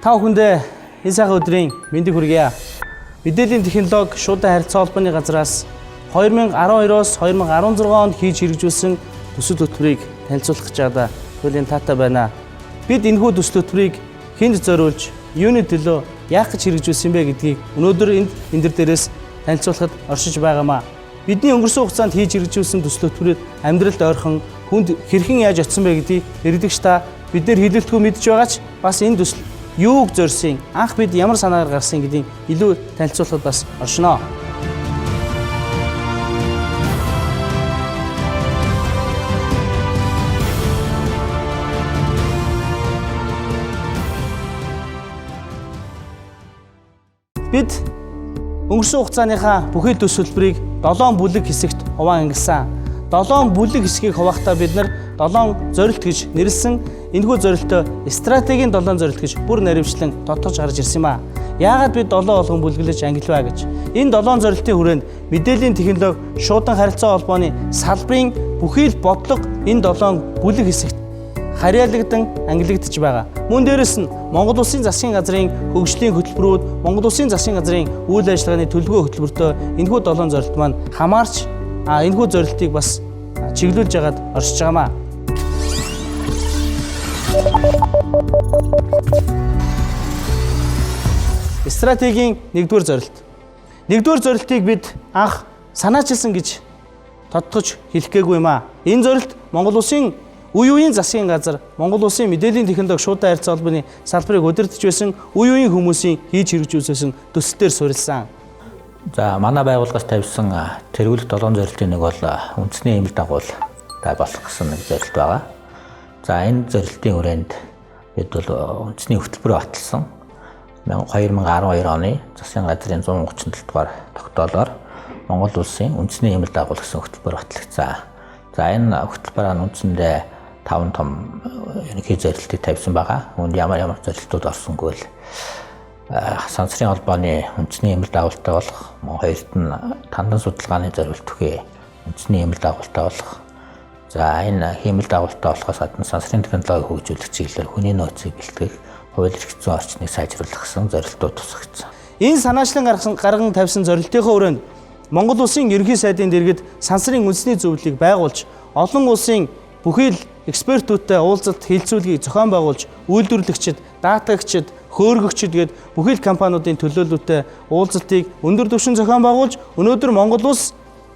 Та бүхэндээ энэ сайхан өдрийн мэндийг хүргье. Мэдээллийн технологи шуудан харилцаа холбооны газраас 2012-оос 2016 онд хийж хэрэгжүүлсэн төсөл хөтөлбөрийг танилцуулах гэж байгаа туйлын таатай байна. Бид энэхүү төсөл хөтөлбөрийг хэнд зориулж, юуны төлөө яах гэж хэрэгжүүлсэн бэ гэдгийг өнөөдөр энэ дээрээс танилцуулахад оршиж байгаамаа. Бидний өнгөрсөн хугацаанд хийж хэрэгжүүлсэн төсөл хөтөлбөрөөр амьдралд ойрхон хүнд хэрхэн яаж очсон бэ гэдгийг эрдэгч та биднэр хэлэлтгүй мэдж байгаа ч бас энэ төсөл юуг зорьсон, анх бид ямар санаагаар гарсан гэдгийг илүү танилцуулахад бас оршино. Бид өнгөрсөн хугацааныхаа бүхэл төсөл хөтөлбөрийг 7 бүлэг хэсэгт хуваан ангилсан. 7 бүлэг хэсгийг хуваахдаа бид нар 7 зорилт гэж нэрлсэн. Энэхүү зорилтоо стратегийн 7 зорилт гэж бүр наривчлан тодтогч гарч ирсэн юм а. Яагаад бид 7 болгон бүлэглэж ангилваа гэж. Энэ 7 зорилтын хүрээнд мэдээллийн технологи, шуудан харилцаа холбооны салбарын бүхий л бодлого энэ 7 бүлэг хэсэгт харьяалагдсан ангилагдж байгаа. Мөн дээрэс нь Монгол Улсын засгийн газрын хөгжлийн хөтөлбөрүүд, Монгол Улсын засгийн газрын үйл ажиллагааны төлөвлөгөө хөтөлбөртөө энэхүү 7 зорилт маань хамаарч энэхүү зорилтыг бас чиглүүлж яагаад оршиж байгаамаа. Стратегийн 1-р зорилт. 1-р зорилтыг бид анх санаачилсан гэж тодтогч хэлэх гээгүй юм а. Энэ зорилт Монгол Улсын үе үеийн засгийн газар, Монгол Улсын мэдээллийн технологи шуудан харилцаа холбооны салбарыг удирдах байсан үе үеийн хүмүүсийн хийж хэрэгжүүлсэн төсөлтөөр суурилсан. За манай байгууллагаас тавьсан тэргүүлэх 7 зорилтын нэг бол үндэсний эмэл дагуултай болох гэсэн нэг зорилт байгаа. За энэ зорилтын хүрээнд бид бол үндэсний хөтөлбөрөөр баталсан 2012 оны засгийн газрын 137 дугаар тогтоолоор Монгол Улсын үндэсний эмэл дагуул гэсэн хөтөлбөр батлагдсан. За энэ хөтөлбөрөөр үндсэндээ 5 том ерөнхий зорилтыг тавьсан байгаа. Үүнд ямар зорилтууд орсонгүй л сансрын холбооны үндэсний эмэл дагуултай болох, хоёрт нь тандан судалгааны зорилт өгье үндэсний эмэл дагуултай болох. За энэ эмэл дагуултай болохоос гадна сансрын технологи хөгжүүлэх чиглэлээр хүний нөөцийг бэлтгэх, хууль эрх зүйн орчныг сайжруулах гэсэн зорилтууд тусгагдсан. Энэ санаачлан гарган тавьсан зорилтынхаа хүрээнд Монгол Улсын ерөнхий сайдын дэргэд сансрын үндэсний зөвлөлийг байгуулж, олон улсын бүхий л экспертүүдтэй уулзалт хилцүүлгийг зохион байгуулж, үйлдвэрлэгчид, даатагчид, хөөргөгчид гээд бүхий л компаниудын төлөөлөлтөй уулзалтыг өндөр түвшин зохион байгуулж, өнөөдөр Монгол Улс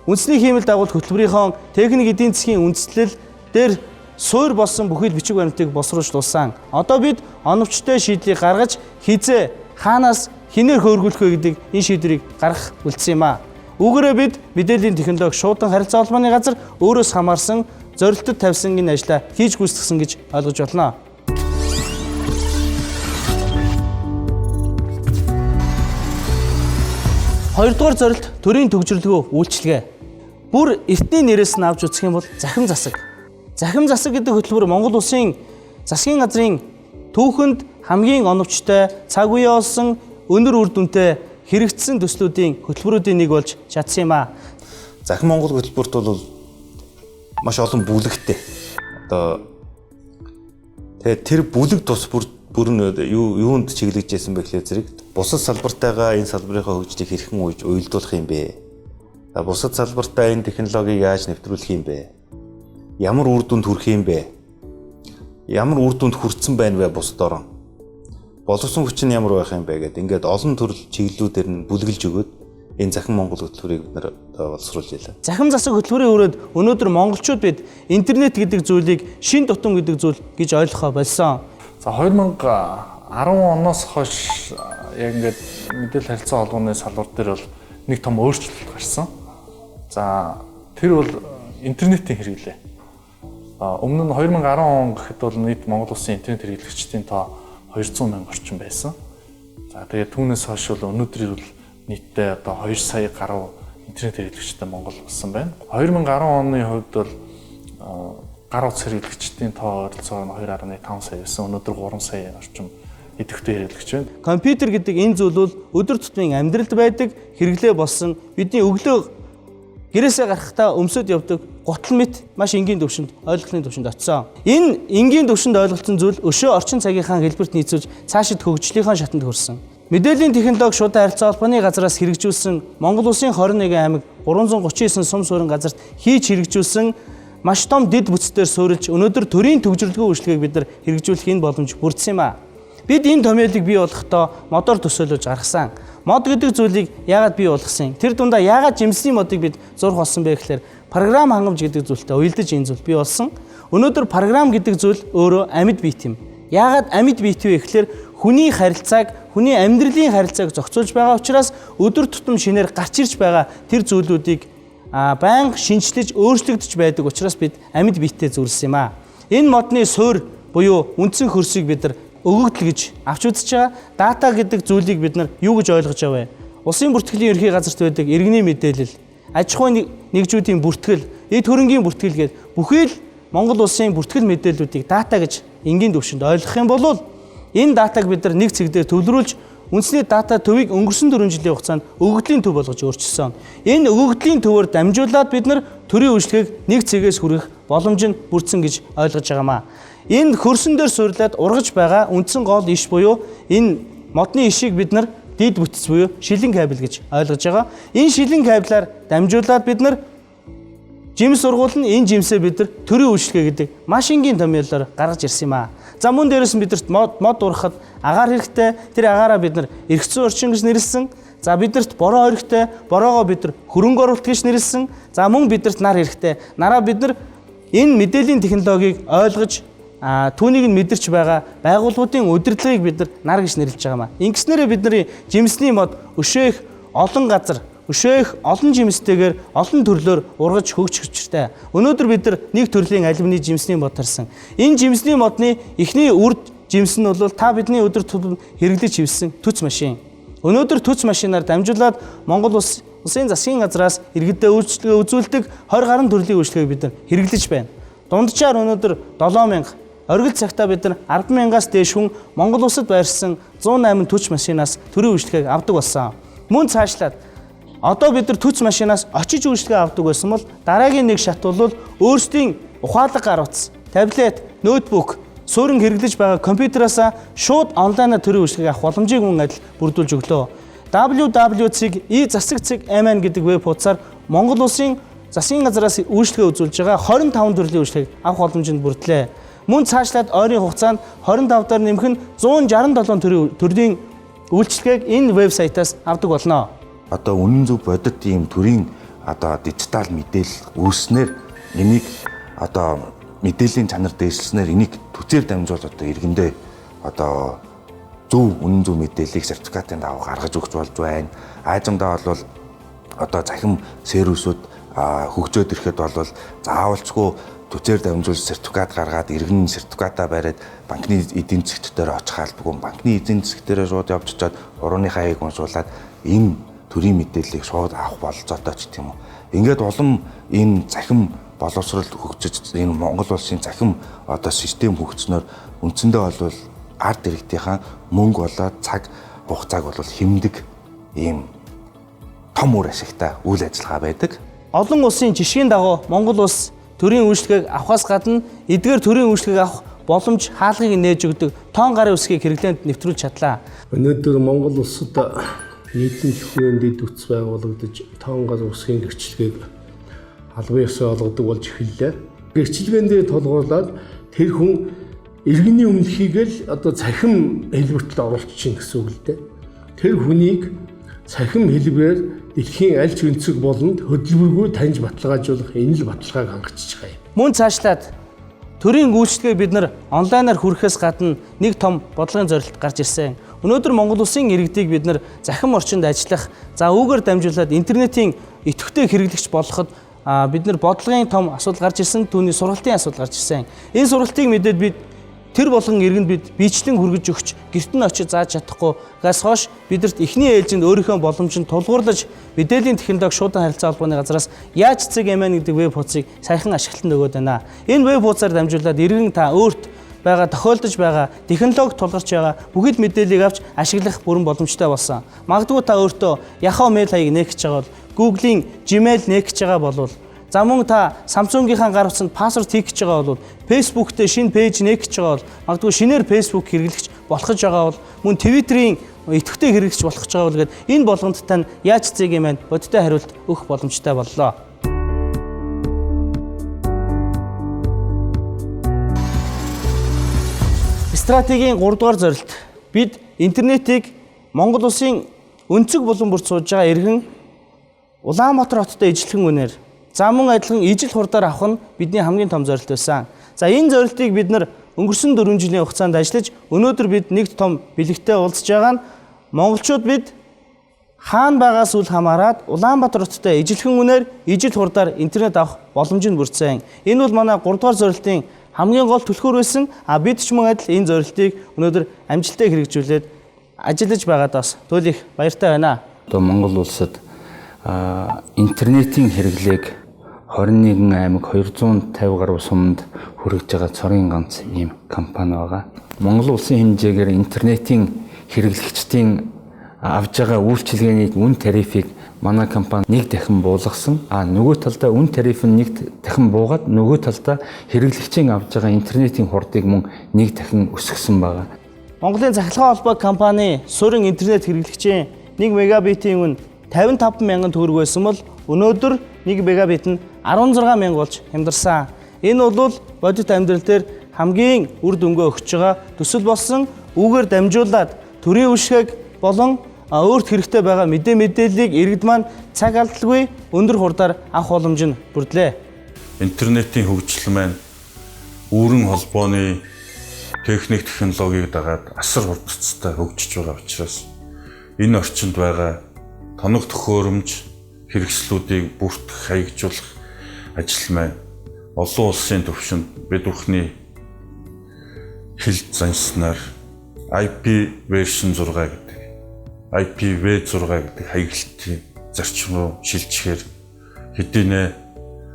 үндэсний хиймэл дагуулт хөтөлбөрийнхөө техник эдийн засгийн үндэслэл дээр суур болсон бүхий л бичиг баримтыг босруулсан. Одоо бид оновчтой шийдлийг гаргаж хизээ хаанаас хинээр хөөргүүлэх вэ гэдэг энэ шийдвэрийг гаргах үлдсэн юм а. Үүгээрээ бид мэдээллийн технологи шуудан харилцаа холбооны газар өөрөөс хамаарсан зорилтод тавьсан энэ ажлаа хийж гүйцэтгэсэн гэж ойлгож байна. Хоёрдугаар зорилт төрийн төгжрлөгөө үйлчилгээ. Бүр эртний нэрээс нь авч үзэх юм бол захим засаг. Захим засаг гэдэг хөтөлбөр Монгол Улсын засгийн газрын түүхэнд хамгийн оновчтой, цаг үеэ олсон, өндөр үр дүнтэй хэрэгжсэн төслүүдийн хөтөлбөрүүдийн нэг болж чадсан юм а. Захин Монгол хөтөлбөрт бол маш олон бүлэгтэй. Одоо тэгээд тэр бүлэг тус бүр нь юунд чиглэгдэж байсан бэ гэхлээр зэрэг бусад салбартайгаа энэ салбарынхаа хөгжлийг хэрхэн уялдуулах юм бэ? Бусад салбартаа энэ технологиг яаж нэвтрүүлэх юм бэ? Ямар үр дүнд хүрэх юм бэ? Ямар үр дүнд хүрсэн байна вэ бусад орон? Боловсон хүч нь ямар байх юм бэ гэдэг ингээд олон төрөл чиглэлүүдээр нь бүлгэлж өгөөд энэ захин Монгол хөтөлбөрийг бид нар боловсруулж байлаа. Захин засаг хөтөлбөрийн хүрээнд өнөөдөр монголчууд бид интернет гэдэг зүйлийг шин тутам гэдэг зүйл гэж ойлгохоо болсон. За 2010 оноос хойш яг ингээд мэдээлэл харилцаа холбооны салбар дээр бол нэг том өөрчлөлт гарсан. За тэр бол интернетийн хэрэглээ. Өмнө нь 2010 он гэхэд бол нийт Монгол Улсын интернет хэрэглэгчдийн тоо 200 мянга орчим байсан. За тэгээд түүнээс хойш бол өнөөдөр бол нийтдээ одоо 2 сая гаруй интернет хэрэглэгчтэй Монгол болсон байна. 2010 оны хувьд бол гар утас хэрэглэгчдийн тоо ойролцоогоор 2.5 сая байсан. Өнөөдөр 3 сая орчим идэвхтэй хэрэглэгч байна. Компьютер гэдэг энэ зүйл бол өдөр тутмын амьдралд байдаг хэрэглээ болсон бидний өглөө гэрээсээ гарахдаа өмсөд явдаг гутал мэт маш энгийн төвшөнд ойлголтын төвшөнд очсон. Энэ энгийн төвшөнд ойлголцсон зүйл өшөө орчин цагийнхаа хэлбэрт нийцүүлж цаашид хөгжлийнхаа шатанд хүрсэн. Мэдээллийн технологи шударга харилцаа холбооны газраас хэрэгжүүлсэн Монгол Улсын 21 аймаг 339 сум суурин газарт хийж хэрэгжүүлсэн маш том дэд бүтцээр суурилж өнөөдөр төрийн төвжирлэгүй үйлчлэгийг бид нар хэрэгжүүлэх энэ боломж бүрдсэн юм а. Бид энэ томьёолыг бий болгохдоо модоор төсөөлөж гаргасан. Мод гэдэг зүйлийг яагаад бий болгосон? Тэр дундаа яагаад жимсний модыг бид зурх болсон бэ гэхээр програм хангамж гэдэг зүйлтэй уялдаж энэ зүйл бий болсон. Өнөөдөр програм гэдэг зүйл өөрөө амьд биет юм. Яагаад амьд биет вэ гэхээр хүний харилцааг, хүний амьдралын харилцааг зохицуулж байгаа учраас өдөр тутам шинээр гарч ирж байгаа тэр зүйлүүдийг байнга шинжлэж өөрчлөгдөж байдаг учраас бид амьд биеттэй зүрлсэн юм а. Энэ модны суурь буюу үндсэн хөрсийг бид нар өгөгдөл гэж авч үзэж байгаа. Дата гэдэг зүйлийг бид нар юу гэж ойлгож байгаа вэ? Улсын бүртгэлийн ерхий газарт байдаг иргэний мэдээлэл, аж ахуйн нэгжүүдийн бүртгэл, эд хөрөнгийн бүртгэл гээд бүхий л Монгол улсын бүртгэл мэдээллүүдийг дата гэж энгийн төвшөнд ойлгох юм бол энэ датаг бид нар нэг цэг дээр төвлөрүүлж үндэсний дата төвийг өнгөрсөн 4 жилийн хугацаанд өгөгдлийн төв болгож өөрчилсөн. Энэ өгөгдлийн төвөөр дамжуулаад бид нар төрийн үйлчлэгийг нэг цэгээс хүргэх боломж нь бүрдсэн гэж ойлгож байгаамаа. Энэ хөрсөн дээр суйрлаад ургаж байгаа үндсэн гол иш буюу энэ модны ишийг бид нар дид бүтц буюу шилэн кабель гэж ойлгож байгаа. Энэ шилэн кабелаар дамжуулаад бид нар жимс сургууль нь энэ жимсээ бид нар төрийн үйлчлэгээ гэдэг маш энгийн томьёолоор гаргаж ирсэн юм а. За мөн дээрээс нь бидэрт мод урахад агаар хэрэгтэй. Тэр агаараа бид нар эргэцүү орчин гэж нэрлсэн. За бидэрт бороо хэрэгтэй. Бороогоо бид нар хөрөнгө оруулалт гэж нэрлсэн. За мөн бидэрт нар хэрэгтэй. Нараа бид нар энэ мэдээллийн технологиг ойлгож түүнийг нь мэдэрч байгаа байгууллагуудын удирдлагыг бид нар гэж нэрлэж байгаа юм а. Ингэснээрээ бидний жимсний мод өшөө их олон газар өшөө их олон жимстэйгээр олон төрлөөр ургаж хөгжих хүчтэй. Өнөөдөр бид нар нэг төрлийн алюминий жимсний мод тарсан. Энэ жимсний модны эхний үрд жимс нь бол та бидний өдөр тутам хэрэглэж хивсэн төц машин. Өнөөдөр төц машинаар дамжуулаад Монгол улсын засгийн газраас иргэдэд үйлчлэгээ үзүүлдэг 20 гаруй төрлийн үйлчлэгийг бид нар хэрэглэж байна. Дунджаар өнөөдөр 7000, оргил цагтаа бид нар 100000-аас дээш хүн Монгол улсад байрсан 108 төц машинаас төрийн үйлчлэгийг авдаг болсон. Мөн цаашлаад одоо бид нар төц машинаас очиж үйлчлэгээ авдаг байсан бол дараагийн нэг шат бол өөрсдийн ухаалаг гар утас, таблет, ноутбук, суурин хэрэглэж байгаа компьютераас шууд онлайнаар төрийн үйлчлэгийг авах боломжийг мөн адил бүрдүүлж өглөө. www.zasag.mn гэдэг веб хуудасаар Монгол улсын засгийн газраас үйлчлэгээ үзүүлж байгаа 25 төрлийн үйлчлэгийг авах боломжинд бүрдлээ. Мөн цаашлаад ойрын хугацаанд 25-аар нэмэх нь 167 төрлийн үйлчлэгийг энэ вебсайтаас авдаг болно. Одоо үнэн зөв бодит ийм төрийн одоо дижитал мэдээлэл үүснээр энийг одоо мэдээллийн чанар дээшлснээр энийг төцөөр дамжуулж одоо иргэндээ одоо зөв үнэн зөв мэдээллийг сертификатын дагуу гаргаж өгч болж байна. Аажимдаа бол одоо захим сервисүүд хөгжөөд ирэхэд бол заавалчгүй төцөөр дамжуулж сертификат гаргаад иргэн сертификатаа бариад банкны эдийн засгтээр очих албагүй. Банкны эдийн засгтээр шууд явж очиод урууныхаа хаяг уншуулад энэ төрийн мэдээллийг шууд авах бололцоотой ч гэх юм уу. Ингээд улам энэ захим боловсрол хөгжиж энэ Монгол улсын захим одоо систем хөгжснөөр үндсэндээ бол ард иргэдийнхаа мөнгө болоод цаг хугацааг бол хэмдэг ийм том үр ашигтай үйл ажиллагаа байдаг. Олон улсын жишгийн дагуу Монгол улс төрийн үйлчлэгийг авахаас гадна эдгээр төрийн үйлчлэгийг авах боломж хаалгыг нээж өгдөг тоон гарын үсгийг хэрэглээнд нэвтрүүлж чадлаа. Өнөөдөр Монгол улсад нийтийн түвшинд дэд үтс байгуулагдаж тоон гарын үсгийн гэрчлэгийг албан ёсоор олгодог болж эхэллээ. Гэрчлэгээндээ тулгуурлаад тэр хүн иргэний өмнөхийг л одоо цахим хэлбэрт оруулж чинь гэсэн үг л дээ. Тэр хүнийг цахим хэлбэрээр дэлхийн аль ч өнцөг болонд хөдөлмөргүй таньж баталгаажуулах энэ л баталгааг хангачиж байгаа юм. Мөн цаашлаад төрийн үйлчлэгээ бид нар онлайнаар хүрэхээс гадна нэг том бодлогын зорилт гарч ирсэн. Өнөөдөр Монгол улсын иргэдийг бид нар захим орчинд ажиллах, за үүгээр дамжуулаад интернетийн идэвхтэй хэрэглэгч болгоход бид нар бодлогын том асуудал гарч ирсэн, түүний сургалтын асуудал гарч ирсэн. Энэ сургалтыг мэдээд бид тэр болгон иргэнд бид биечлэн хүргэж өгч гэрт нь очиж зааж чадахгүйгээс хойш бидэрт эхний ээлжинд өөрийнхөө боломжинд тулгуурлаж мэдээллийн технологи шуудан харилцаа холбооны газраас яаж zasag.mn гэдэг веб хуудсыг саяхан ашиглалтанд өгöd байна. Энэ веб хуудасаар дамжуулаад иргэн та өөрт байгаа тохиолдож байгаа технологи тулгарч байгаа бүхэл мэдээллийг авч ашиглах бүрэн боломжтой болсон. Магадгүй та өөртөө яхаа мэйл хаяг нээх гэж байгаа бол Google-ийн Gmail нээх гэж байгаа болвол за мөн та Samsung-ийн гар утсанд пассворд хийх гэж байгаа бол Facebook дээр шинэ пэйж нээх гэж байгаа бол магадгүй шинээр Facebook хэрэглэгч болох гэж байгаа бол мөн Twitter-ийн идэвхтэй хэрэглэгч болох гэж байгаа бол гээд энэ болгонд тань яаж цэгийг юм бэ? Бодиттой хариулт өгөх боломжтой боллоо. Стратегийн 3 дугаар зорилт бид интернетийг Монгол улсын өнцөг булан бүрт сууж байгаа иргэн Улаанбаатар хоттой ижилхэн үнээр за мөн адилхан ижил хурдаар авах нь бидний хамгийн том зорилт байсан. За энэ зорилтыг бид нар өнгөрсөн 4 жилийн хугацаанд ажиллаж өнөөдөр бид нэг том бэлэгтэй уулзж байгаа нь монголчууд бид хаана байгаас үл хамааран Улаанбаатар хоттой ижилхэн үнээр ижил хурдаар интернет авах боломжийг бүрдсэн. Энэ бол манай 3 дугаар зорилтын хамгийн гол түлхүүр байсан. Бид ч мөн адил энэ зорилтыг өнөөдөр амжилттай хэрэгжүүлээд ажиллаж байгаадаас туйлын баяртай байна. Одоо Монгол улсад интернетийн хэрэглээг 21 аймаг 250 гаруй суманд хүргэж байгаа цорын ганц ийм компани байгаа. Монгол улсын хэмжээгээр интернетийн хэрэглэгчдийн авж байгаа үйлчилгээний үн тарифыг манай компани нэг дахин буулгасан. Нөгөө талдаа үн тариф нь нэг дахин буугаад нөгөө талдаа хэрэглэгчийн авж байгаа интернетийн хурдыг мөн нэг дахин өсгсөн байгаа. Монголын Цахилгаан холбоо компани суурин интернет хэрэглэгчийн 1 мегабитийн үн 55 мянган төгрөг байсан бол өнөөдөр 1 мегабит нь 16 мянга болж хямдарсан. Энэ бол бодит амьдрал дээр хамгийн үр дүнгээ өгч байгаа төсөл болсон үүгээр дамжуулаад төрийн үйлчлэг болон өөрт хэрэгтэй байгаа мэдээллийг иргэд маань цаг алдалгүй өндөр хурдаар авах боломж нь бүрдлээ. Интернетийн хөгжил маань үүрэн холбооны техник технологиг дагаад асар хурдцтай хөгжиж байгаа учраас энэ орчинд байгаа тоног төхөөрөмж хэрэгслүүдийг бүрт хаягжуулах ажил маань олон улсын түвшинд бид бүхний хил занснаар IP version 6 гэдэг IPv6 гэдэг хаягдлын зарчим руу шилжихээр хэдийнэ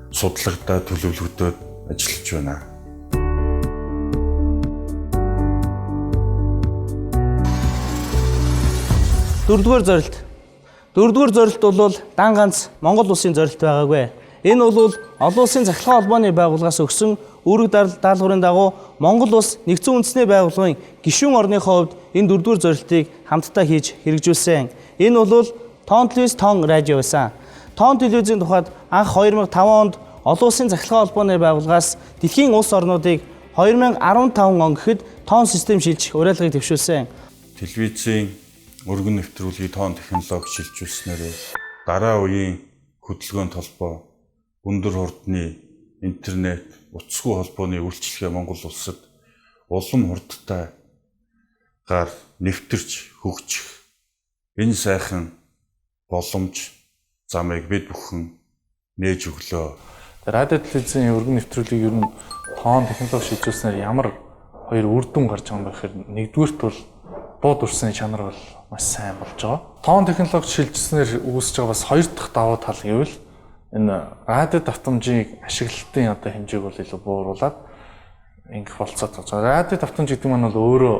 судалгадаа төлөвлөгдөд ажиллаж байна. Дөрөвдүгээр зорилт бол дан ганц Монгол улсын зорилт байгаагүй. Энэ бол олон улсын Цахилгаан холбооны байгууллагаас өгсөн үүрэг даалгаврын дагуу Монгол улс нэгдсэн үндэсний байгууллагын гишүүн орныхоо хувьд энэ дөрөвдүгээр зорилтыг хамтдаа хийж хэрэгжүүлсэн. Энэ бол Тоон телевиз, Тоон радио байсан. Тоон телевизийн тухайд анх 2005 онд олон улсын Цахилгаан холбооны байгууллагаас дэлхийн улс орнуудыг 2015 он гэхэд Тоон систем шилжих уриалгыг дэвшүүлсэн. Телевизийн өргөн нэвтрүүлгийг тоон технологи шилжүүлснээр дараа үеийн хөдөлгөөнд холбоо өндөр хурдны интернет, утасгүй холбооны үйлчилгээ Монгол улсад улам хурдтайгаар нэвтэрч хөгжих энэ сайхан боломж замыг бид бүхэн нээж өглөө. Радио телевизийн өргөн нэвтрүүлгийг ер нь тоон технологи шилжүүлснээр ямар хоёр үр дүн гарч байгаа юм бэ гэхээр нэгдүгürt бол бууд урсны чанар бол маш сайн болж байгаа. Тоон технологи шилжүүлснээр үүсэж байгаа бас хоёр дахь давуу тал гэвэл энэ радио давтамжийг ашиглалтын хэмжээг бол илүү бууруулад ингэх болцоод байгаа. Радио давтамж гэдэг нь бол өөрөө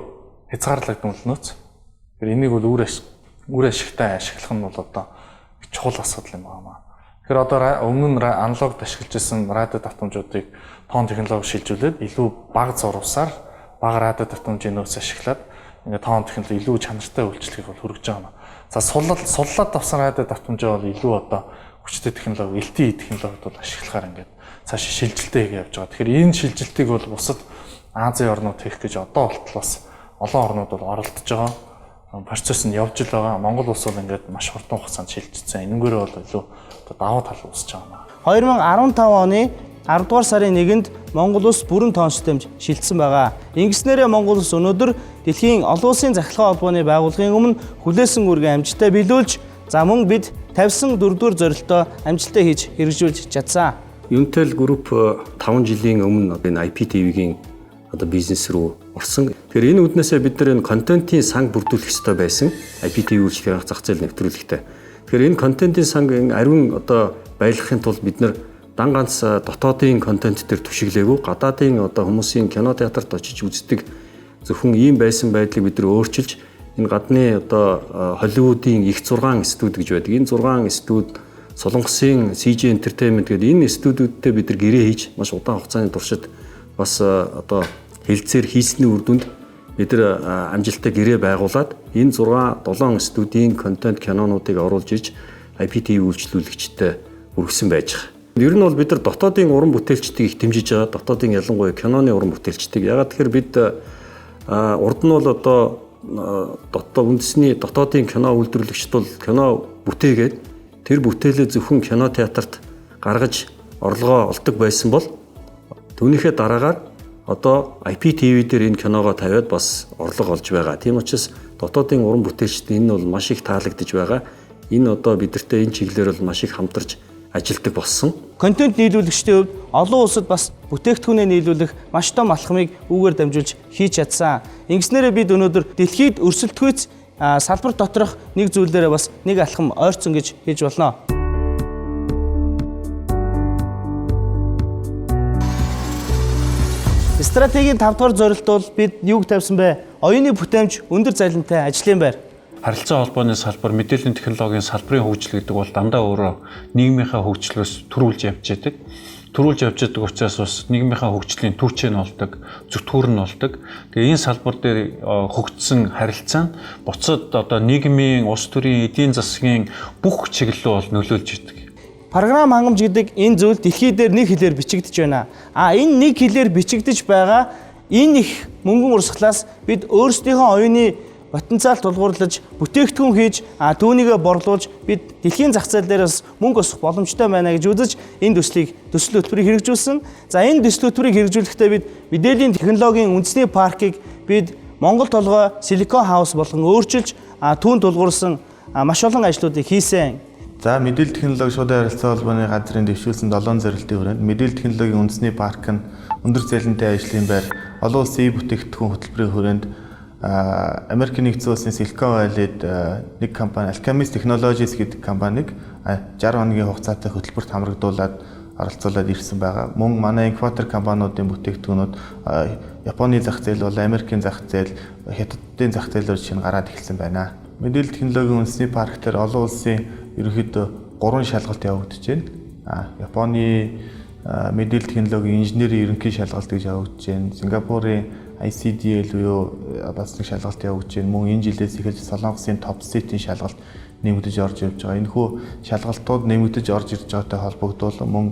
хязгаарлагдсан өлнөөц. Тэгэхээр энийг бол үр ашигтай ашиглах нь бол одоо чухал асуудал юм байна. Тэгэхээр одоо өмнө нь аналогд ашиглаж байсан радио давтамжуудыг тоон технологи шилжүүлээд илүү бага зурвасаар бага радио давтамжийн нөөц ашиглаад ингээд тоон технологи илүү чанартай үйлчлэгийг бол хүргэж байгаа юм. За суллаад авсан радио давтамжаа бол илүү одоо хүчтэй технологи, LTE технологид бол ашиглахаар ингээд цааш шилжилтээ хийгээд явж байгаа. Тэгэхээр энэ шилжилтийг бол бусад Азийн орнууд хийх гэж одоо болтол бас олон орнууд бол оролдож байгаа. Процесс нь явж л байгаа. Монгол улс бол ингээд маш хурдан хугацаанд шилжчихсэн. Энэгээр бол илүү одоо давуу тал үүсэж байгаа юм. 2015 оны 10 дугаар сарын 1-нд Монгол улс бүрэн тоон системд шилжсэн байгаа. Ингэснээрээ Монгол улс өнөөдөр дэлхийн олон улсын Цахилгаан холбооны байгууллагын өмнө хүлээсэн үүргээ амжилттай биелүүлж, за мөн бид тавьсан 4-р зорилтоо амжилттай хийж хэрэгжүүлж чадсан. Unitel Group 5 жилийн өмнө энэ IPTV-гийн бизнес рүү орсон. Тэгэхээр энэ үднээсээ бид нар энэ контентын санг бүрдүүлэх ёстой байсан. IPTV үйлчлэгээр зах зээл нэвтрүүлэхтэй. Тэгэхээр энэ контентын санг ариун байлгахын тулд бид нар дан ганц дотоодын контент төр түшиглээгүй, гадаадын хүмүүсийн кино театрт очиж үздэг зөвхөн ийм байсан байдлыг бид нар өөрчилж энэ гадны Холливуудын их 6 студи гэж байдаг. Энэ 6 студи Солонгосын CJ Entertainment гэдэг энэ студиудтэй бид нар гэрээ хийж маш удаан хугацааны туршид бас одоо хэлцээр хийсний үр дүнд бид нар амжилттай гэрээ байгуулад энэ 6-7 студийн контент кинонуудыг оруулж ирж IPTV үйлчлүүлэгчтэй өргөсөн байж байгаа. Ер нь бол бид нар дотоодын уран бүтээлчдийг их дэмжиж байгаа. Дотоодын ялангуяа киноны уран бүтээлчдийг. Ягаад тэгэхээр бид урд нь бол одоо үндэсний дотоодын кино үйлдвэрлэгчд бол кино бүтээгээд тэр бүтээлээ зөвхөн кино театрт гаргаж орлогоо олдог байсан бол түүнийхээ дараагаар одоо IPTV дээр энэ киногоо тавиад бас орлого олж байгаа. Тийм учраас дотоодын уран бүтээлчд энэ бол маш их таалагдж байгаа. Энэ одоо бидэртэй энэ чиглэлээр бол маш их хамтарч ажилтдаг болсон. Контент нийлүүлэгчдийн хувьд олон улсад бас бүтээгдэхүүнээ нийлүүлэх маш том алхмыг үүгээр дамжуулж хийж чадсан. Ингэснээрээ бид өнөөдөр дэлхийд өрсөлдөхүйц салбар доторх нэг зүйлээрээ бас нэг алхам ойрцсон гэж хэлж болно. Стратегийн 5 дугаар зорилт бол бид юуг тавьсан бэ? Оюуны бүтээмж өндөр залинтай ажлын байр. Харилцаа холбооны салбар, мэдээллийн технологийн салбарын хөгжил гэдэг бол дандаа өөрөө нийгмийнхаа хөгжлөөс төрүүлж явж байдаг. Төрүүлж явж байгаа учраас бас нийгмийнхаа хөгжлийн түвшин нь болдог, зүтгүүр нь болдог. Тэгээ энэ салбар дээр хөгжсөн харилцаа нь буцаад одоо нийгмийн, улс төрийн, эдийн засгийн бүх чиглэлөө бол нөлөөлж идэг. Програм хангамж гэдэг энэ зүйл дэлхий дээр нэг хэлээр бичигдэж байна. Энэ нэг хэлээр бичигдэж байгаа энэ их мөнгөн урсгалаас бид өөрсдийнхөө оюуны потенциал тулгуурлаж, бүтээгдэхүүн хийж, түүнийгээ борлуулж бид дэлхийн зах зээл дээрээс мөнгө олох боломжтой байна гэж үзэж энэ төсөл хөтөлбөрийг хэрэгжүүлсэн. За энэ төсөл хөтөлбөрийг хэрэгжүүлэхдээ бид мэдээллийн технологийн үндэсний паркийг бид Монгол толгой Silicon House болгон өөрчилж, түүн тулгуурсан маш олон ажлуудыг хийсэн. За мэдээлэл технологи шуудан харилцаа холбооны газрын дэвшүүлсэн 7 зорилтын хүрээнд мэдээлэл технологийн үндэсний парк нь өндөр залинтай ажлын байр, олон улсын бүтээгдэхүүн хөтөлбөрийн хүрээнд Америкийн нэгдсэн улсын Silicon Valley-д нэг компани Alchemist Technologies гэдэг компаниг 60 хоногийн хугацаатай хөтөлбөрт хамрагдуулаад оролцуулаад ирсэн байгаа. Мөн манай инкубатор компаниудын бүтээгдэхүүнүүд Японы зах зээл бол Америкийн зах зээл, Хятадын зах зээлээр чинь гараад эхэлсэн байна. Мэдээлэл технологийн үндэсний парк дээр олон улсын ерөнхийдөө 3 шалгалт явагдаж байна. Японы мэдээлэл технологийн инженерийн ерөнхий шалгалт гэж явагдаж байна. Сингапурын ICDL буюу бас нэг шалгалт явагдаж байна. Мөн энэ жилээс эхэлж Солонгосын Top Set-ийн шалгалт нэмэгдэж орж явж байгаа. Энэхүү шалгалтууд нэмэгдэж орж ирж байгаатай холбогдуулан мөн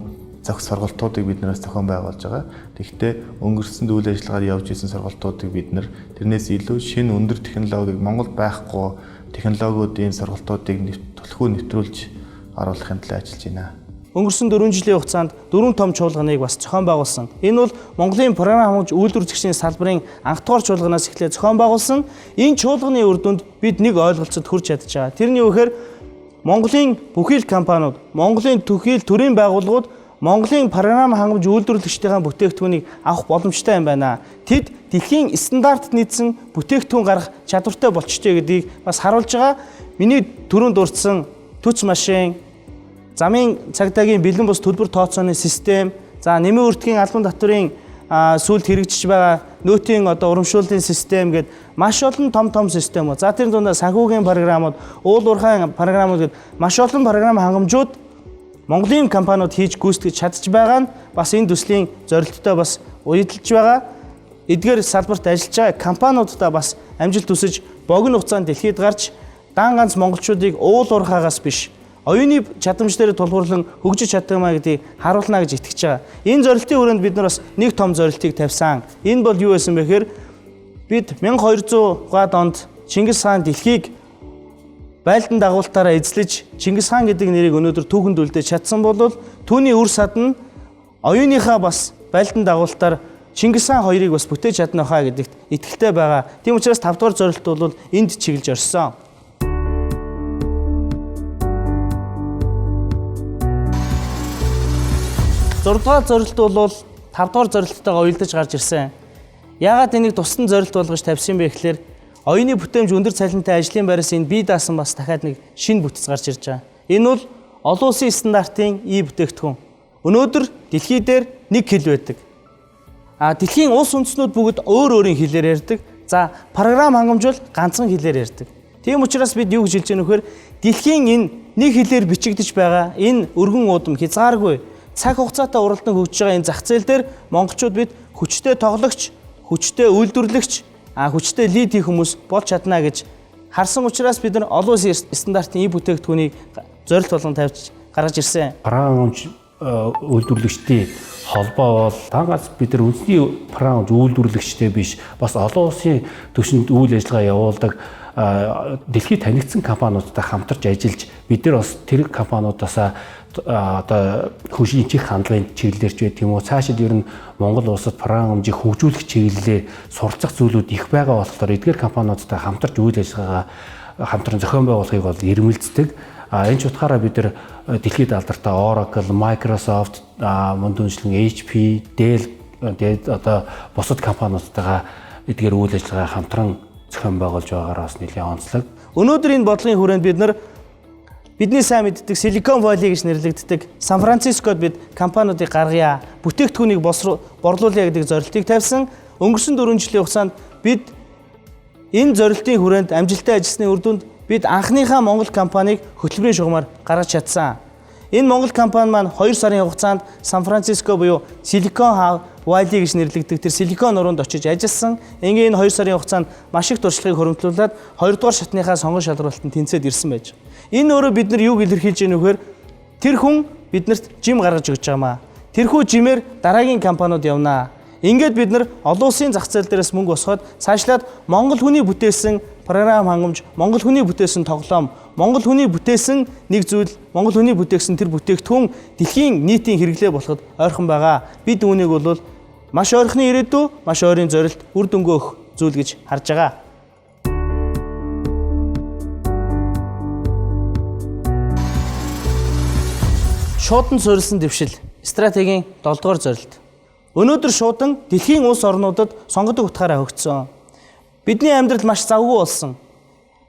зохис сургалтуудыг бид нараас зохион байгуулж байгаа. Тэгэхдээ өнгөрсөн үйл ажиллагаар явж исэн сургалтуудыг бид нар тэрнээс илүү шинэ өндөр технологиг Монголд байхгүй технологиудын сургалтуудыг төлхөө нэвтрүүлж оруулахын төлөө ажиллаж байна. Өнгөрсөн 4 жилийн хугацаанд 4 том чуулганыг бас зохион байгуулсан. Энэ бол Монголын програм хангамж үйлдвэрлэгчийн салбарын анх дугаар чуулганаас эхлээд зохион байгуулсан. Энэ чуулганы үр дүнд бид нэг ойлголцод хүрч чадж байгаа. Тэрний юу гэхээр Монголын бүхэл компаниуд, Монголын төрийн байгууллагууд Монголын програм хангамж үйлдвэрлэгчдийн бүтээгдэхүүнийг авах боломжтой юм байна. Тэд дэлхийн стандартт нийцсэн бүтээгдэхүүн гаргах чадвартай болчтой гэдгийг бас харуулж байгаа. Миний түрүүнд дурдсан төц машин, замын цагдаагийн бэлэн бус төлбөр тооцооны систем, за нэмийн өртгийн албан татврын сүүлд хэрэгжиж байгаа нөөтийн одоо урамшууллын систем гэд маш олон том системүүд. За тэр дундаа санхүүгийн програмууд, уул уурхайн програмууд гэд маш олон програм хангамжууд Монголын компаниуд хийж гүйцэтгэж чадж байгаа нь бас энэ төслийн зорилттой бас уялдж байгаа. Эдгээр салбарт ажиллаж байгаа компаниудаа бас амжилт хүсэж богино хугацаанд дэлхийд гарч дан ганц монголчуудыг уул уурхаагаас биш оюуны чадамж дээр тулгуурлан хөгжиж чаддаг маа гэдгийг харуулна гэж итгэж байгаа. Энэ зорилтын хүрээнд бид нар бас нэг том зорилтыг тавьсан. Энэ бол юу байсан бэ гэхээр бид 1200-аад онд Чингис хаан дэлхийг байлдан дагуултаараа эзлэж Чингис хаан гэдэг нэрийг өнөөдөр түүхэнд үлдээж чадсан бол түүний үр сад нь оюуныхаа бас байлдан дагуултаар Чингис хаан хоёрыг бас бүтээж чадна хаа гэдэгт итгэлтэй байгаа. Тийм учраас 5 дугаар зорилт бол энд чиглэж орсон. 6 дугаар зорилт бол 5 дугаар зорилттойгоо уялдаж гарч ирсэн. Яагаад энийг тусдан зорилт болгож тавьсан бэ гэхээр оюуны бүтээмж өндөр цалинтай ажлын байраас энэ бие даасан бас дахиад нэг шинэ бүтц гарч ирж байгаа. Энэ бол олон улсын стандартын бүтээгдэхүүн. Өнөөдөр дэлхий дээр нэг хэл байдаг. Дэлхийн улс үндэстнүүд бүгд өөр өөрийн хэлээр ярьдаг. За програм хангамж бол ганцхан хэлээр ярьдаг. Тийм учраас бид юу гэж хэлж байгаа нөхөр дэлхийн энэ нэг хэлээр бичигдэж байгаа энэ өргөн уудам хязгааргүй цаг хугацаатай уралдан хөгжиж байгаа энэ зах зээл дээр монголчууд бид хүчтэй тоглогч, хүчтэй үйлдвэрлэгч, хүчтэй лид хийх хүмүүс болж чадна гэж харсан учраас бид нар олон улсын стандартын ий бүтээгдэхүүнийг зорилт болгон тавьж гаргаж ирсэн. Пран үйлдвэрлэгчдийн холбоо бол тангаас бид нар үндэсний пран үйлдвэрлэгчтэй биш бас олон улсын түвшинд үйл ажиллагаа явуулдаг дэлхийд танигдсан компаниудтай хамтарч ажиллаж бид нар бас тэр компаниудаас одоо хөгжлийн хандлагын чиглэлээр ч байдаг юм уу цаашид ер нь Монгол улсад пран хэмжээг хөгжүүлэх чиглэлээр суралцах зүйлүүд их байгаа болохоор эдгээр компаниудтай хамтарч үйл ажиллагаагаа хамтран зохион байгуулахыг бол эрмэлздэг. Энэ ч утгаараа бид нар дэлхийд алдартай Oracle, Microsoft, мөн дүншлэн HP, Dell тэгээд одоо бусад компаниудтайгаа эдгээр үйл ажиллагаа хамтран зохион байгуулж байгаагаар бас нэлээд онцлог. Өнөөдөр энэ бодлогын хүрээнд бид нар бидний сайн мэддэг Silicon Valley гэж нэрлэгддэг Сан Францискод бид компаниудыг гаргая, бүтээгдэхүүнийг борлуулъя гэдэг зорилтыг тавьсан. Өнгөрсөн 4 жилийн хугацаанд бид энэ зорилтын хүрээнд амжилттай ажилласны үр дүнд бид анхныхаа Монгол компанийг хөтөлбөрийн шугамаар гаргаж чадсан. Энэ Монгол компани маань 2 сарын хугацаанд Сан Франциско буюу Silicon Valley гэж нэрлэгддэг тэр Silicon нуруунд очиж ажилласан. Ингээ энэ 2 сарын хугацаанд маш их туршлагыг хөрвүүлээд 2 дугаар шатныхаа сонгон шалралтанд тэнцээд ирсэн байж. Энэ өөрөө бид нар юуг илэрхийлж байна вэхээр тэр хүн биднэрт жим гаргаж өгч байгаамаа. Тэрхүү жимээр дараагийн компаниуд явнаа. Ингээд бид нар олон улсын зах зээл дээрээс мөнгө босгоод цаашлаад Монгол хүний бүтээсэн програм хангамж, Монгол хүний бүтээсэн тоглоом, Монгол хүний бүтээсэн нэг зүйл, Монгол хүний бүтээсэн тэр бүтээгдэхүүн дэлхийн нийтийн хэрэглээ болоход ойрхон байгаа. Бид үүнийг бол маш ойрхны ирээдүй, маш ойрын зорилт үр дүнгээ өгөх зүйл гэж харж байгаа. Шуудан суурилсан дэвшил стратегийн 7 дугаар зорилт. Өнөөдөр шуудан дэлхийн улс орнуудад сонгодог утгаараа хөгжсөн. Бидний амьдрал маш завгүй болсон.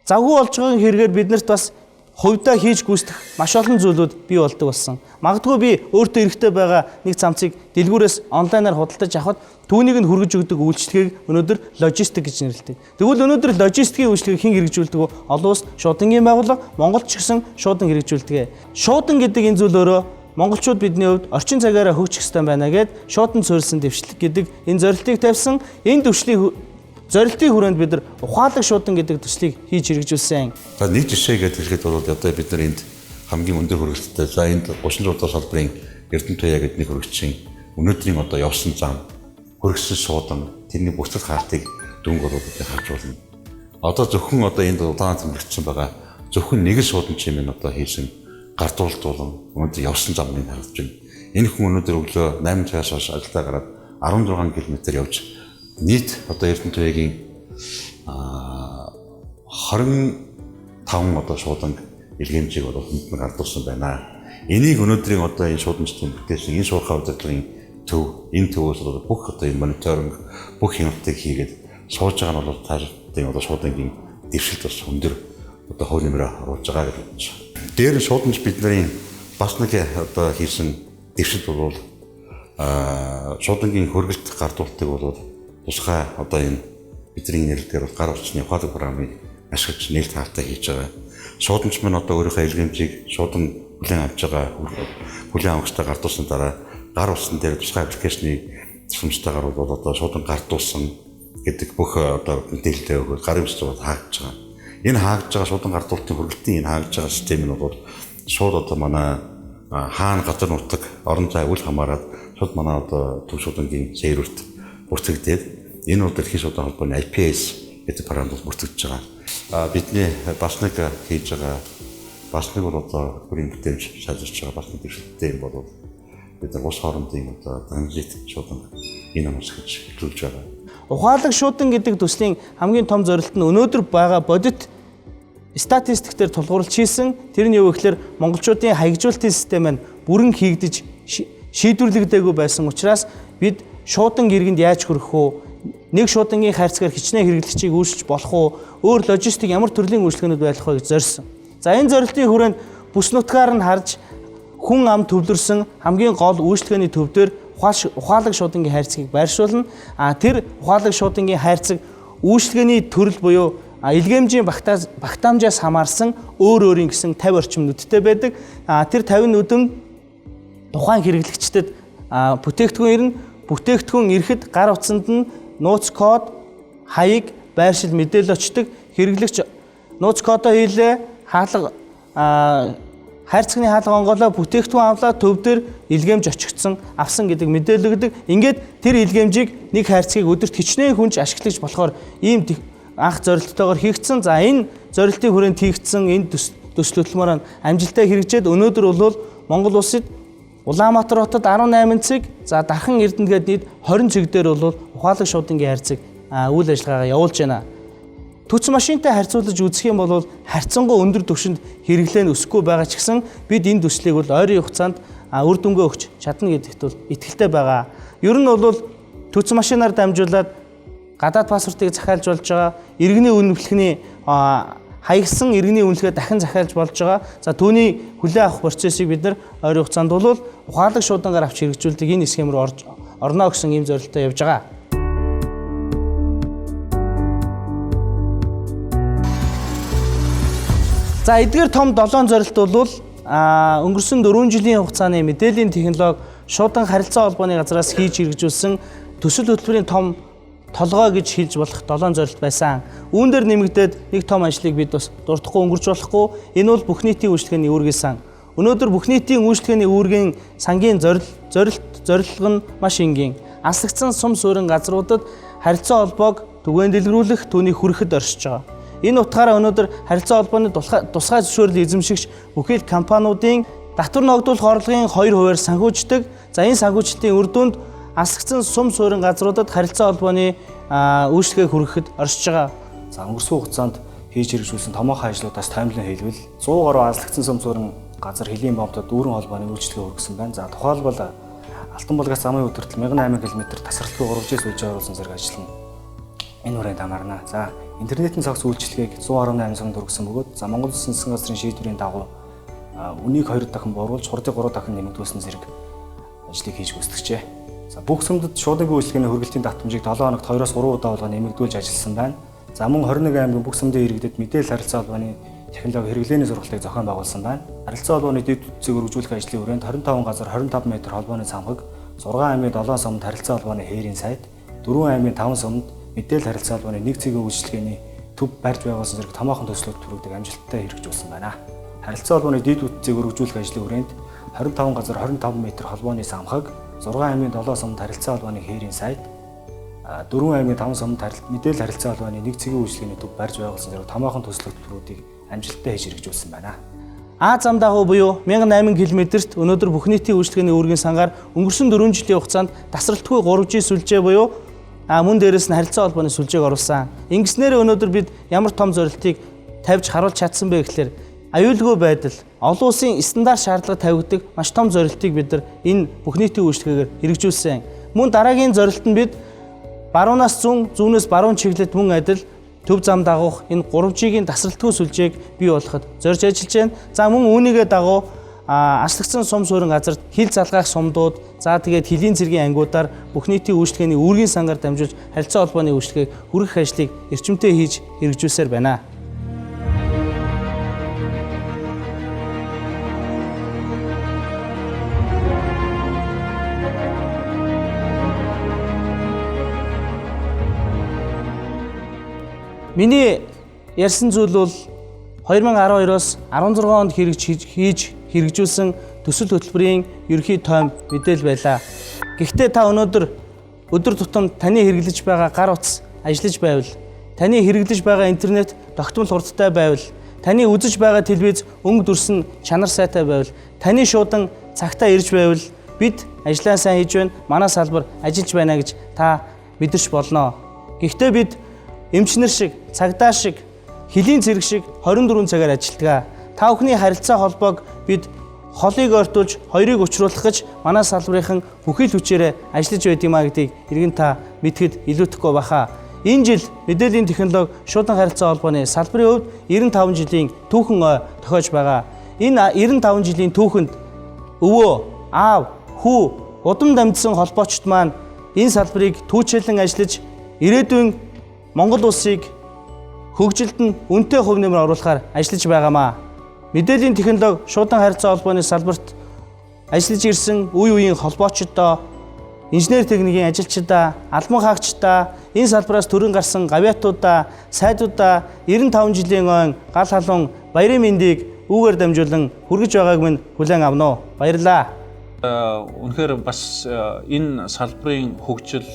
Завгүй болж байгаа хэрэгээр биднэрт бас хувьдаа хийж гүйцэтгэх маш олон зүйлүүд бий болдог болсон. Магадгүй би өөртөө эрэхтэй байгаа нэг цамцыг дэлгүүрээс онлайнаар худалдаж авахд түүнийг нь хүргэж өгдөг үйлчлэгийг өнөөдөр логистик гэж нэрлэдэг. Тэгвэл өнөөдөр логистикийн үйлчлэгийг хэн хэрэгжүүлдэг вэ? Олон улс шуудангийн байгууллага, Монголд ч гэсэн шуудан хэрэгжүүлдэг. Шуудан гэдэг энэ зүйл өөрөө монголчууд бидний хувьд орчин цагаараа хөгжих ёстой байна гэд шуудан суурилсан дэвшлэг гэдэг энэ зорилтыг тавьсан. Энэ зорилтын хүрээнд бид нар ухаалаг шуудан гэдэг төслийг хийж хэрэгжүүлсэн. За нэг жишээ гэдэг хэлэхэд бол одоо бид нар энд хамгийн өндөр хүрээлттэй. За энд 36 дугаар салбарын Эрдэнэ туяа гэдэг нэг хүрээлчийн өнөөдрийн одоо явсан зам, хүргэсэн шуудан, тэрний бүсэл хаалтыг дөнгө болоод харж болно. Одоо зөвхөн одоо энд удаан зэмлэгдсэн байгаа зөвхөн нэг л шуудан чимээ одоо хийсэн гардуулт болон өнөөдөр явсан замыг харж байна. Энэ хүн өнөөдөр өглөө 8 цагаас хойш ажилдаа гараад 16 км явж нийт одоо Эрдэнэ туяагийн 25 одоо шуудан илгээмжийг одоо хүндэн гардуулсан байна. Энийг өнөөдрийн одоо энэ шууданчдын бүтээсэн энэ шуурхай удирдлагын төв, энэ төвөөс одоо бүх одоо энэ мониторинг, бүх хяналтыг хийгээд сууж байгаа нь бол таашаалтын одоо шуудангийн дэвшилт бас өндөр одоо хувь нэмрээ оруулж байгаа гэж бодож байна. Дээр нь шууданч бидний бас нэг одоо хийсэн дэвшилт бол шуудангийн хөргөлт гардуултыг бол тусгай одоо энэ бидний нэрлэлээр бол гар орчны ухаалаг програмыг ашиглаж нээлт хаатай хийж байгаа. Шууданч маань одоо өөрийнхөө илгээмжийг шуудан хүлээн авч байгаа хүлээн авахтай гардуулсан дараа гар улсан дээр тусгай аппликейшны тусламжтайгаар бол одоо шуудан гардуулсан гэдэг бүх одоо мэдээлэлтэй өгөөд гарын үсчүүд хаагдж байгаа. Энэ хаагдж байгаа шуудан гардуултын хөргөлтийн энэ хаагдж байгаа систем нь бол шууд одоо манай хаана газар нутаг орон зай үл хамааран шууд манай одоо төв шуудангийн сэрвэрт бүртгэгдээд энэ бол дэлхийн шуудан холбооны IPS гэдэг програмд бүртгэж байгаа. Бидний бас нэг хийж байгаа бас нэг бол одоо бүрийн бүтээмж шалжирч байгаа бас нэг дэвшилттэй юм бол бид нар ус хоорондын одоо транзит шуудан энэ амс гэж хэлж байгаа. Ухаалаг шуудан гэдэг төслийн хамгийн том зорилт нь өнөөдөр байгаа бодит статистиктээр тулгуурлаж хийсэн. Тэр нь юу гэхээр монголчуудын хаягжуулалтын систем маань бүрэн хийгдэж шийдвэрлэгдээгүй байсан учраас бид шуудан иргэнд яаж хүрэх вэ? Нэг шуудангийн хайрцгаар хичнээн хэрэглэгчийг үүсгэж болох уу? Өөр логистик ямар төрлийн үйлчлэгнүүд байх вэ гэж зорьсон. За энэ зорилтын хүрээнд бүс нутгаар нь харж хүн ам төвлөрсөн хамгийн гол үйлчлэгээний төв дээр ухаалаг шуудангийн хайрцгийг байршуулна. Тэр ухаалаг шуудангийн хайрцаг үйлчлэгээний төрөл буюу илгээмжийн багтаамжаас хамаарсан өөрийн гэсэн 50 орчим нүдтэй байдаг. Тэр 50 нүдэн тухайн хэрэглэгчдэд бүтээгдэхүүн ирэхэд гар утсанд нь нууц код, хаяг, байршил мэдээлэл очдог. Хэрэглэгч нууц кодоо хийлээ, хайрцагны хаалга онголоо, бүтээгдэхүүн авлаа, төв дээр илгээмж очигдсон, авсан гэдэг мэдээлэл өгдөг. Ингээд тэр илгээмжийг нэг хайрцгийг өдөрт хичнээн хүнж ашиглагч болохоор ийм анх зорилттойгоор хийгдсэн. За энэ зорилтын хүрээнд хийгдсэн энэ төсөл хөтөлмөр нь амжилттай хэрэгжээд өнөөдөр бол Монгол улсад Улаанбаатар хотод 18 цэг, за Дархан Эрдэнэ гээд нийт 20 цэг дээр бол ухаалаг шуудангийн хайрцаг үйл ажиллагаагаа явуулж байна. Түц машинтай харьцуулж үзэх юм бол харьцангуй өндөр түвшинд хэрэглээ нь өсөхгүй байгаа ч гэсэн бид энэ төслийг бол ойрын хугацаанд үр дүнгээ өгч чадна гэдэгт бол итгэлтэй байгаа. Ер нь бол түц машинаар дамжуулаад гадаад паспортыг захиалж болж байгаа, иргэний үнэмшлэхний хаягсан иргэний үнэлгээ дахин захиалж болж байгаа. За түүний хүлээн авах процессыг бид нар ойрын хугацаанд бол ухаалаг шуудангаар авч хэрэгжүүлдэг энэ схем рүү орно гэсэн ийм зорилттой явж байгаа. За эдгээр том 7 зорилт бол өнгөрсөн 4 жилийн хугацааны мэдээллийн технологи шуудан харилцаа холбооны газраас хийж хэрэгжүүлсэн төсөл хөтөлбөрийн том толгой гэж хэлж болох 7 зорилт байсан. Үүн дээр нэмэгдээд нэг том ажлыг бид бас дуртахгүй өнгөрч болохгүй. Энэ бол бүх нийтийн үйлчлэгээний үүргийн сан. Өнөөдөр бүх нийтийн үйлчлэгээний үүргийн сангийн зорилго нь маш энгийн. Аслагдсан сум суурин газруудад харилцаа холбоог түгээн дэлгэрүүлэх, түүнийг хүрэхэд оршиж байгаа. Энэ утгаараа өнөөдөр харилцаа холбооны тусгай зөвшөөрлийг эзэмшигч бүхэл компаниудын татвар ногдуулах орлогын 2%-аар санхүүждэг. За энэ санхүүжилтийн үр дүнд аслагдсан сум суурин газруудад харилцаа холбооны үйлчлэгээ хүрэхэд оршиж байгаа. За өнгөрсөн хугацаанд хийж хэрэгжүүлсэн томоохон ажлуудаас таймлайн хэлбэл 100 гаруй аслагдсан сум суурин газар хөлийн бомбод дүүрэн холбооны үйлчлэгээ хүргэсэн байна. За тухайлбал Алтан булгаас замын өдөртөл 18 км тасралтгүй 3G сүлжээ оруулсан зэрэг ажиллана. Энэ хүрээнд хамаарна. За интернетийн цогц үйлчлэгийг 118 сумд хүргэсэн бөгөөд за Монгол Улсын засгийн газрын шийдвэрийн дагуу үнийг 2 дахин бууруулж хурдыг 3 дахин нэмэгдүүлсэн зэрэг ажлыг хийж гүйцэтгэжээ. За бүх сумдад шуудангийн үйлчлэгээний хөргөлтийн татамжийг 7 хоногт 2-оос 3 удаа болгон нэмэгдүүлж ажилласан байна. За мөн 21 аймгийн бүх сумдын иргэдэд мэдээлэл харилцаа холбооны технологи хэрэглээний сургалтыг зохион байгуулсан байна. Харилцаа холбооны дэд үтцийг өргөжүүлэх ажлын хүрээнд 25 газар 25 м холбооны цамхаг, 6 аймгийн 7 сумд харилцаа холбооны хээрийн сайд, 4 аймгийн 5 сумд мэдээлэл харилцаа холбооны нэг цэгийн үйлчлэгээний төв барьж байгуулсан зэрэг томоохон төслүүд төрүүлдэг амжилттай хэрэгжүүлсэн байна. Харилцаа холбооны дэд үтцийг өргөжүүлэх ажлын хүрээнд 25 газар 25 м холбооны цамхаг, 6 аймгийн 7 сумд харилцаа холбооны хээрийн сайд, 4 аймгийн 5 сумд мэдээлэл харилцаа холбооны нэг цэгийн үйлчлэгээний төв барьж байгуулсан зэрэг томоохон төслүүд төрүүлдэг амжилттай хийж хэрэгжүүлсэн байна. Зам дагуу буюу 1008 км-т өнөөдөр бүх нийтийн үйлчлэгээний үүргийн сангаар өнгөрсөн 4 жилийн хугацаанд тасралтгүй 3G сүлжээ буюу мөн дээрээс нь харилцаа холбооны сүлжээг оруулсан. Ингэснээр өнөөдөр бид ямар том зорилтыг тавьж харуулж чадсан бэ гэхээр аюулгүй байдал, олон улсын стандарт шаардлага тавигддаг маш том зорилтыг бид нар энэ бүх нийтийн үйлчлэгээр хэрэгжүүлсэн. Мөн дараагийн зорилт нь бид баруунаас зүүн, зүүнээс баруун чиглэлд мөн адил төв зам дагуух энэ 3G-ийн тасралтгүй сүлжээг бий болгоход зорж ажиллаж байна. За мөн үүнийгээ дагуу аслагдсан сум суурин газарт хил залгаах сумдууд, за тэгээд хилийн цэргийн ангиудаар бүх нийтийн үйлчлэгээний үүргийн сангаар дамжуулж харилцаа холбооны үйлчлэгийг хүргэх ажлыг эрчимтэй хийж хэрэгжүүлсээр байна. Миний ярьсан зүйл бол 2012-оос 16 онд хийж хэрэгжүүлсэн төсөл хөтөлбөрийн ерөнхий тойм мэдээлэл байлаа. Гэхдээ та өнөөдөр өдөр тутам таны хэрэглэж байгаа гар утас ажиллаж байвал, таны хэрэглэж байгаа интернет тогтмол хурдтай байвал, таны үзэж байгаа телевиз өнгө дүрсэн чанар сайтай байвал, таны шуудан цагтаа ирж байвал бид ажлаа сайн хийж байна, манай салбар ажиллаж байна гэж та мэдэрч болно. Гэхдээ бид эмчнэр шиг, цагдаа шиг, хилийн цэрэг шиг 24 цагаар ажилладаг. Та бүхний харилцаа холбоог бид холыг ойртуулж, хоёрыг учруулах гэж манай салбарынхан бүхэл хүчээрээ ажиллаж байд юмаа гэдгийг иргэн та мэдхэд илүүтэхгүй баха. Энэ жил мэдээллийн технологи шуудан харилцаа холбооны салбарын хувьд 95 жилийн түүхэн ой тохиож байгаа. Энэ 95 жилийн түүхэнд өвөө, аав, хүү, удам дамжсан холбоочт маань энэ салбарыг түүчээлэн ажиллаж ирээдүйн Монгол улсыг хөгжилд нь үнэтэй хувь нэмэр оруулахаар ажиллаж байгаамаа. Мэдээллийн технологи шуудан харилцаа холбооны салбарт ажиллаж ирсэн үе үеийн холбоочдоо, инженер техникийн ажилчдаа, албан хаагчдаа, энэ салбараас төрөн гарсан гавьяатуудаа, сайдуудаа 95 жилийн ойн гал халуун баярын мэндийг үүгээр дамжуулан хүргэж байгааг минь хүлээн авна уу. Баярлалаа. Үнэхээр бас энэ салбарын хөгжил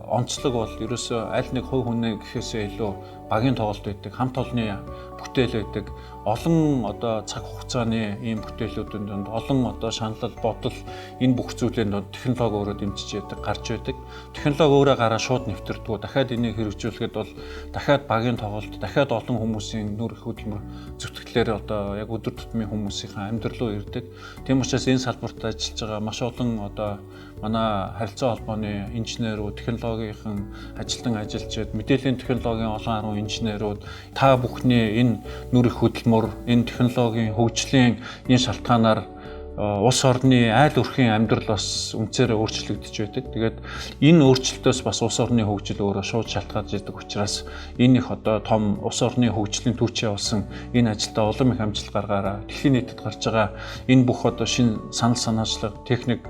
онцлог бол ерөөсөө аль нэг хувь хүнээ гэхээсээ илүү багийн тоглолт байдаг, хамт олонны бүтээл байдаг, олон одоо цаг хугацааны ийм бүтээлүүдийн донд олон одоо шаналл, бодол энэ бүх зүйлийн донд технологи өөрөө дэмжиж яадаг, гарч байдаг. Технологи өөрөө гараа шууд нэвтэрдэг. Дахиад энийг хэрэгжүүлэхэд бол дахиад багийн тоглолт, дахиад олон хүмүүсийн нүр их хөдөлмөр зүтгэлээр одоо яг өдөр тутмын хүмүүсийн амьдрал руу ирдэг. Тийм учраас энэ салбарт ажиллаж байгаа маш олон одоо манай харилцаа холбооны инженерүүд, технологийн ажилтан ажилчид, мэдээллийн технологийн олон 10 инженерүүд та бүхний энэ нүр их хөдөлмөр, энэ технологийн хөгжлийн энэ шалтгаанаар улс орны айл өрхийн амьдрал бас үнцээрээ өөрчлөгдөж байдаг. Тэгээд энэ өөрчлөлтөөс бас улс орны хөгжил өөрөө шууд шалтгаалж идэг учраас энэ их одоо том улс орны хөгжлийн түүчээ болсон энэ ажилдаа улам их амжилт гаргаараа дэлхийн нийтэд гарч байгаа энэ бүх одоо шинэ санал санаачлага, техник,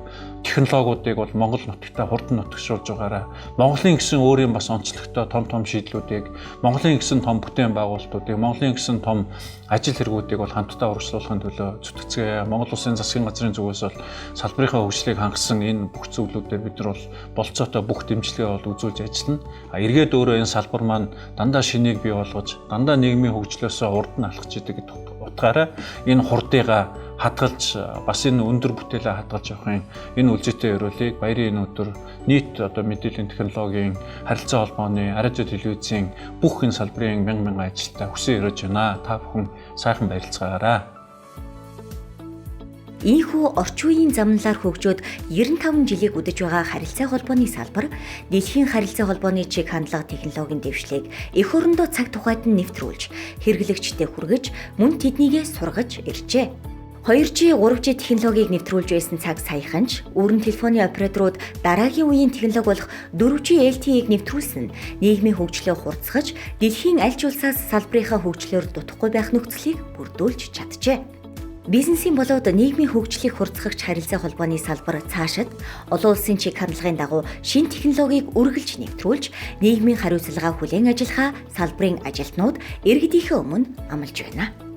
технологиудыг бол Монгол нутагтаа хурдан нутагшуулж байгаараа Монголын гэсэн өөрийн бас онцлогтой том шийдлүүдийг, Монголын гэсэн том бүтээн байгуулалтуудыг, Монголын гэсэн том ажил хэрэгүүдийг бол хамтдаа урагшлуулахын төлөө зүтгэцгээ Монгол Улсын засгийн газрын зүгээс бол салбарынхаа хөгжлийг хангасан энэ бүх зүйлүүдээр бид нар бол болцоотой бүх дэмжлэгээ бол үзүүлж ажиллана. Эргээд өөрөө энэ салбар маань дандаа шинийг бий болгож, дандаа нийгмийн хөгжлөөсөө урд нь алхаж идэг гэдэг утгаараа энэ хурдыгаа хадгалж бас энэ өндөр бүтээлээ хадгалж явахын энэ үлжээтэй өрөөлийг баярын энэ өдөр нийт одоо мэдээллийн технологийн харилцаа холбооны радио телевизийн бүх энэ салбарын мянган ажилтнаа хүсэн өрөөж байна. Та бүхэн сайхан барилцгаарай. Ийхүү орчин үеийн замналаар хөгжөөд 95 жилийг үдэж байгаа харилцаа холбооны салбар дэлхийн харилцаа холбооны чиг хандлага технологийн дэвшлиг эх орондоо цаг тухайд нь нэвтрүүлж хэрэглэгчдэд хүргэж мөн тэднийгээ сургаж иржээ. 2G, 3G технологиг нэвтрүүлж байсан цаг саяханч өрн телефоны операторууд дараагийн үеийн технологи болох 4G LTE-г нэвтрүүлсэн нийгмийн хөгжлөө хурцгаж дэлхийн аль ч улсаас салбарынхаа хөгжлөөр дутахгүй байх нөхцөлийг бүрдүүлж чаджээ. Бизнесийн болоод нийгмийн хөгжлийг хурцгагч харилцаа холбооны салбар цаашид олон улсын чиг хандлагын дагуу шинэ технологиг үргэлж нэвтрүүлж нийгмийн хариуцлага хүлээн ажиллахаа салбарын ажилтнууд иргэдийнхээ өмнө амлаж байна.